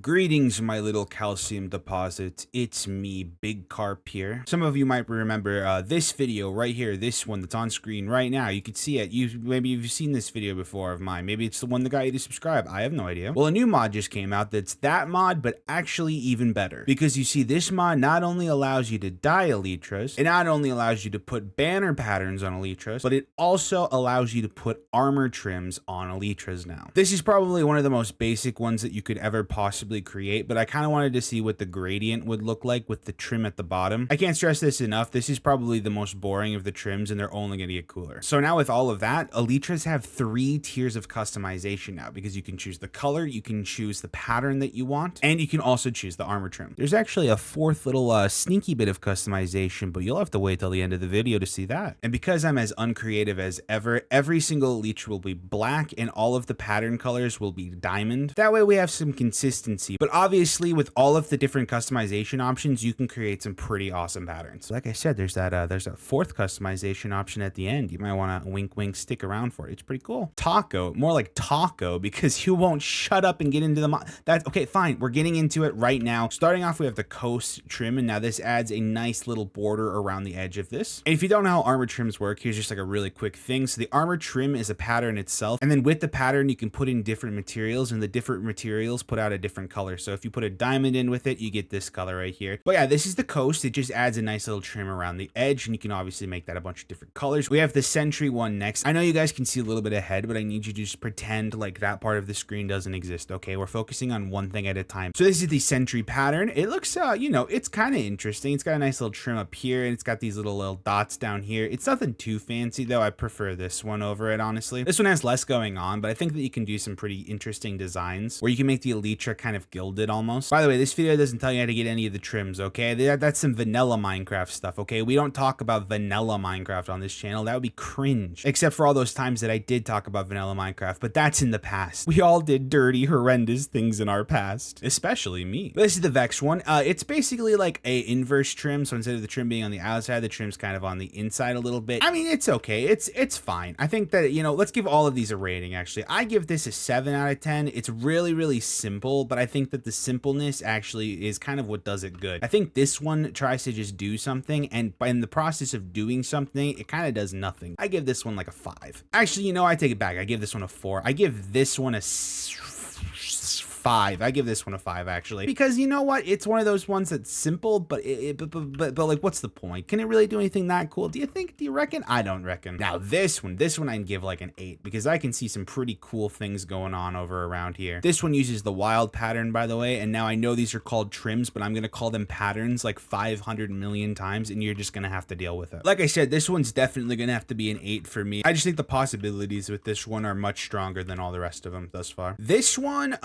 Greetings, my little calcium deposits. It's me, Big Carp here. Some of you might remember this video right here, this one that's on screen right now. You can see it. Maybe you've seen this video before of mine. Maybe it's the one that got you to subscribe. I have no idea. Well, a new mod just came out that's that mod, but actually even better. Because you see, this mod not only allows you to dye elytras, it not only allows you to put banner patterns on elytras, but it also allows you to put armor trims on elytras now. This is probably one of the most basic ones that you could ever possibly create, but I kind of wanted to see what the gradient would look like with the trim at the bottom. I can't stress this enough. This is probably the most boring of the trims, and they're only going to get cooler. So now with all of that, elytras have 3 tiers of customization now, because you can choose the color, you can choose the pattern that you want, and you can also choose the armor trim. There's actually a 4th little sneaky bit of customization, but you'll have to wait till the end of the video to see that. And because I'm as uncreative as ever, every single elytra will be black and all of the pattern colors will be diamond. That way we have some consistency. But obviously, with all of the different customization options, you can create some pretty awesome patterns. Like I said, there's that 4th customization option at the end. You might want to wink, wink, stick around for it. It's pretty cool. Taco, more like taco, because you won't shut up and get into the mod. That's okay. Fine, we're getting into it right now. Starting off, we have the coast trim, and now this adds a nice little border around the edge of this. And if you don't know how armor trims work, here's just like a really quick thing. So the armor trim is a pattern itself, and then with the pattern, you can put in different materials, and the different materials put out a different color. So if you put a diamond in with it, you get this color right here. But yeah, this is the coast. It just adds a nice little trim around the edge, and you can obviously make that a bunch of different colors. We have the sentry one next. I know you guys can see a little bit ahead, but I need you to just pretend like that part of the screen doesn't exist. Okay, we're focusing on one thing at a time. So this is the sentry pattern. It looks, you know, it's kind of interesting. It's got a nice little trim up here, and it's got these little dots down here. It's nothing too fancy though. I prefer this one over it, honestly. This one has less going on, but I think that you can do some pretty interesting designs where you can make the elytra kind of gilded almost. By the way, this video doesn't tell you how to get any of the trims, okay? That's some vanilla Minecraft stuff, okay? We don't talk about vanilla Minecraft on this channel. That would be cringe. Except for all those times that I did talk about vanilla Minecraft, but that's in the past. We all did dirty, horrendous things in our past, especially me. This is the Vex one. It's basically like a inverse trim, so instead of the trim being on the outside, the trim's kind of on the inside a little bit. I mean, it's okay. It's fine. I think that, you know, let's give all of these a rating, actually. I give this a 7 out of 10. It's really, really simple, but I think that the simpleness actually is kind of what does it good. I think this one tries to just do something, and in the process of doing something, it kind of does nothing. I give this one like a 5. Actually, you know, I take it back. I give this one a 4. I give this one a 5. I give this one a 5 actually, because you know what? It's one of those ones that's simple, but like, what's the point? Can it really do anything that cool? Do you think? Do you reckon? I don't reckon. Now this one I'd give like an 8, because I can see some pretty cool things going on over around here. This one uses the wild pattern, by the way, and now I know these are called trims, but I'm gonna call them patterns like 500 million times, and you're just gonna have to deal with it. Like I said, this one's definitely gonna have to be an 8 for me. I just think the possibilities with this one are much stronger than all the rest of them thus far. This one,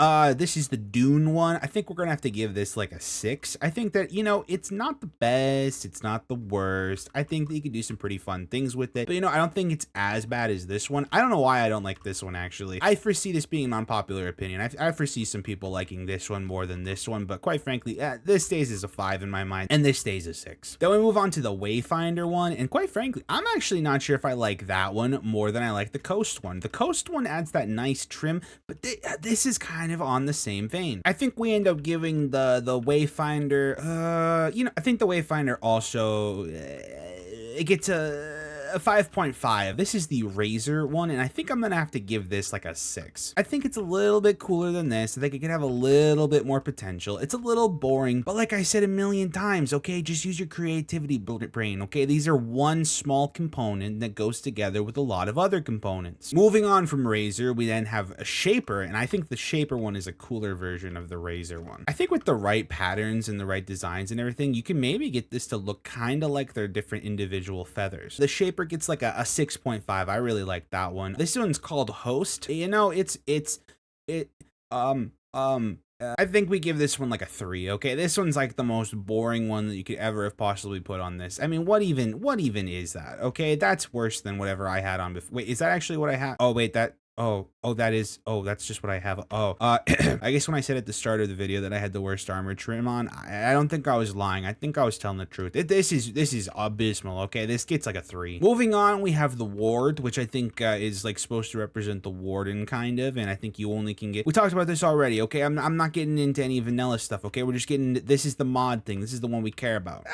this is the Dune one. I think we're gonna have to give this like a 6. I think that, you know, it's not the best, it's not the worst. I think that you can do some pretty fun things with it, but you know, I don't think it's as bad as this one. I don't know why I don't like this one actually. I foresee this being an unpopular opinion. I foresee some people liking this one more than this one, but quite frankly, this stays as a 5 in my mind, and this stays a 6. Then we move on to the Wayfinder one, and quite frankly, I'm actually not sure if I like that one more than I like the Coast one. The Coast one adds that nice trim, but this is kind of on the same vein. I think we end up giving the Wayfinder, you know, I think the Wayfinder also, it gets a 5.5. This is the Razor one, and I think I'm gonna have to give this like a 6. I think it's a little bit cooler than this. I think it could have a little bit more potential. It's a little boring, but like I said a million times, okay, just use your creativity brain, okay? These are one small component that goes together with a lot of other components. Moving on from Razor, we then have a Shaper, and I think the Shaper one is a cooler version of the Razor one. I think with the right patterns and the right designs and everything, you can maybe get this to look kind of like their different individual feathers. The Shaper gets like a 6.5. I really like that one. This one's called Host. You know, I think we give this one like a 3. Okay, this one's like the most boring one that you could ever have possibly put on this. I mean, what even is that? Okay, that's worse than whatever I had on before. Wait, is that actually what I had? Oh wait, that's just what I have. I guess when I said at the start of the video that I had the worst armor trim on, I don't think I was lying. I think I was telling the truth. This is abysmal, okay? This gets like a 3. Moving on, we have the ward, which I think is like supposed to represent the warden kind of, and I think you only can get, we talked about this already, okay? I'm not getting into any vanilla stuff, okay? We're just getting, this is the mod thing. This is the one we care about.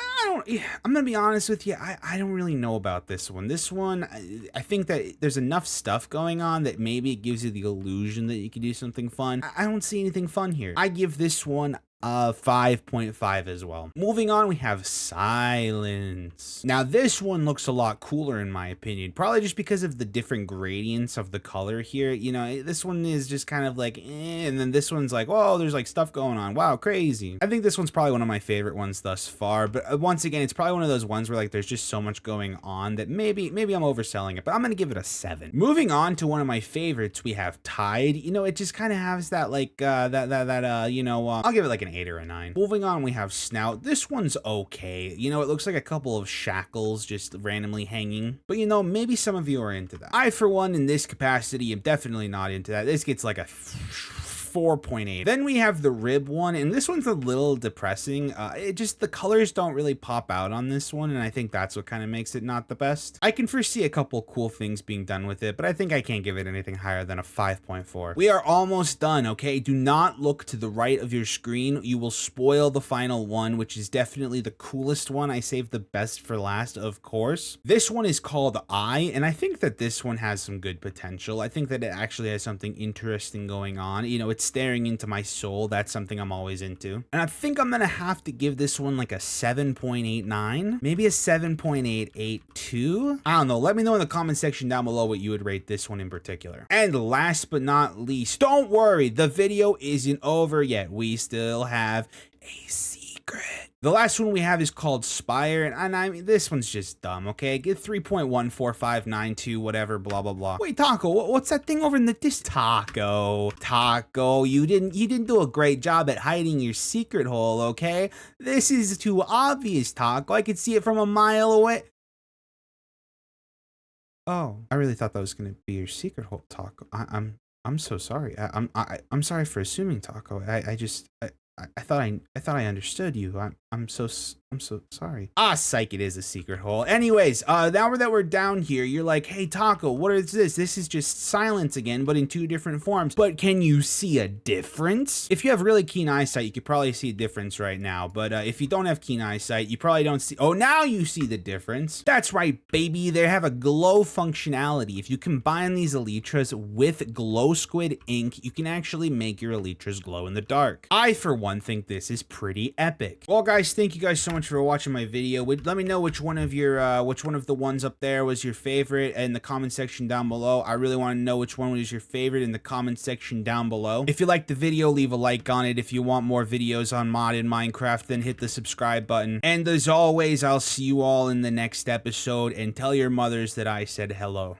I'm gonna be honest with you, I don't really know about this one. This one, I think that there's enough stuff going on that maybe it gives you the illusion that you can do something fun. I don't see anything fun here. I give this one 5.5 as well. Moving on, we have Silence. Now this one looks a lot cooler in my opinion, probably just because of the different gradients of the color here. You know, this one is just kind of like and then this one's like, oh, there's like stuff going on, wow, crazy. I think this one's probably one of my favorite ones thus far, but once again, it's probably one of those ones where like there's just so much going on that maybe I'm overselling it, but I'm gonna give it a 7. Moving on to one of my favorites, we have Tide. You know, it just kind of has that like you know, I'll give it like an 8 or a 9. Moving on, we have Snout. This one's okay. You know, it looks like a couple of shackles just randomly hanging, but you know, maybe some of you are into that. I, for one, in this capacity, am definitely not into that. This gets like a 4.8. Then we have the rib one, and this one's a little depressing. It just, the colors don't really pop out on this one, and I think that's what kind of makes it not the best. I can foresee a couple cool things being done with it, but I think I can't give it anything higher than a 5.4. We are almost done, okay? Do not look to the right of your screen. You will spoil the final one, which is definitely the coolest one. I saved the best for last, of course. This one is called Eye, and I think that this one has some good potential. I think that it actually has something interesting going on. You know, it's staring into my soul. That's something I'm always into. And I think I'm gonna have to give this one like a 7.89, maybe a 7.882. I don't know. Let me know in the comment section down below what you would rate this one in particular. And last but not least, don't worry, the video isn't over yet. We still have a secret. The last one we have is called Spire, and I mean, this one's just dumb, okay? Get 3.14592, whatever, blah, blah, blah. Wait, Taco, what's that thing over in the Taco, you didn't do a great job at hiding your secret hole, okay? This is too obvious, Taco. I could see it from a mile away. Oh, I really thought that was gonna be your secret hole, Taco. I'm so sorry. I'm sorry for assuming, Taco. I thought I understood you. I'm so sorry. Psych, it is a secret hole. Anyways, now that we're down here, you're like, hey Taco, what is this? This is just Silence again, but in 2 different forms. But can you see a difference? If you have really keen eyesight, you could probably see a difference right now. But if you don't have keen eyesight, you probably don't see. Oh, now you see the difference. That's right, baby. They have a glow functionality. If you combine these Elytras with Glow Squid ink, you can actually make your Elytras glow in the dark. I, for one, think this is pretty epic. Well, guys, thank you guys so much for watching my video. Let me know which one of the ones up there was your favorite in the comment section down below. I really want to know which one was your favorite in the comment section down below. If you liked the video, leave a like on it. If you want more videos on modded Minecraft, then hit the subscribe button. And as always, I'll see you all in the next episode, and tell your mothers that I said hello.